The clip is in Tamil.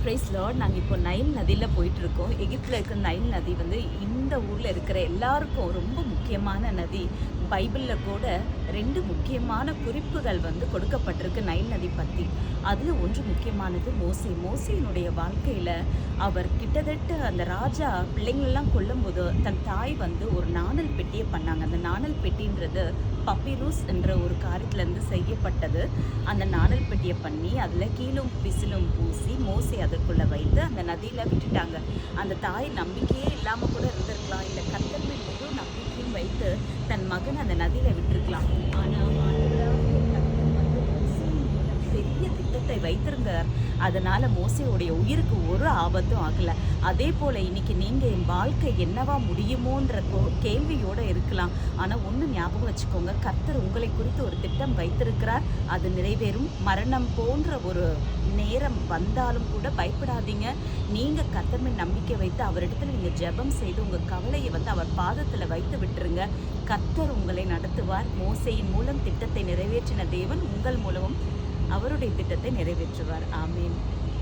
Price Lord. நாங்கள் இப்போ நைல் நதியில் போயிட்டுருக்கோம். எகிப்தில் இருக்கிற நைல் நதி வந்து இந்த ஊரில் இருக்கிற எல்லாருக்கும் ரொம்ப முக்கியமான நதி. பைபிளில் கூட 2 முக்கியமான குறிப்புகள் வந்து கொடுக்கப்பட்டிருக்கு நைல் நதி பற்றி. அதில் ஒன்று முக்கியமானது மோசேயினுடைய வாழ்க்கையில் அவர் கிட்டத்தட்ட அந்த ராஜா பிள்ளைங்களெல்லாம் கொல்லும்போது தன் தாய் வந்து ஒரு நாணல் பெட்டியை பண்ணாங்க. அந்த நாணல் பெட்டின்றது பப்பிரூஸ் என்ற ஒரு காரியத்திலேருந்து செய்யப்பட்டது. அந்த நாணல் பெட்டியை பண்ணி அதில் கீழும் பிசிலும் பூசி மோசே அதற்குள்ளே வைத்து அந்த நதியில் விட்டுட்டாங்க. அந்த தாய் நம்பிக்கையே இல்லாமல் கூட இருந்திருக்கலாம், இல்லை கர்த்தர் மேல் முழு நம்பிக்கையும் வைத்து தன் மகன் அந்த நதியில் விட்டுருக்கலாம். ஆனால் பெரிய திட்டத்தை வைத்திருந்தார். அதனால மோசேயுடைய உயிருக்கு ஒரு ஆபத்தும் ஆகலை. அதே போல் இன்னைக்கு நீங்கள் என் வாழ்க்கை என்னவா முடியுமோன்ற கேள்வியோட இருக்கலாம். ஆனால் ஒன்று ஞாபகம் வச்சுக்கோங்க, கர்த்தர் உங்களை குறித்து ஒரு திட்டம் வைத்திருக்கிறார். அது நிறைவேறும். மரணம் போன்ற ஒரு நேரம் வந்தாலும் கூட பயப்படாதீங்க. நீங்கள் கர்த்தர் மேல் நம்பிக்கை வைத்து அவரிடத்துல நீங்கள் ஜெபம் செய்து உங்கள் கவலையை வந்து அவர் பாதத்தில் வைத்து விட்டுருங்க. கர்த்தர் உங்களை நடத்துவார். மோசேயின் மூலம் திட்டத்தை நிறைவேற்றின தேவன் உங்கள் மூலமும் அவருடைய திட்டத்தை நிறைவேற்றுவார். ஆமீன்.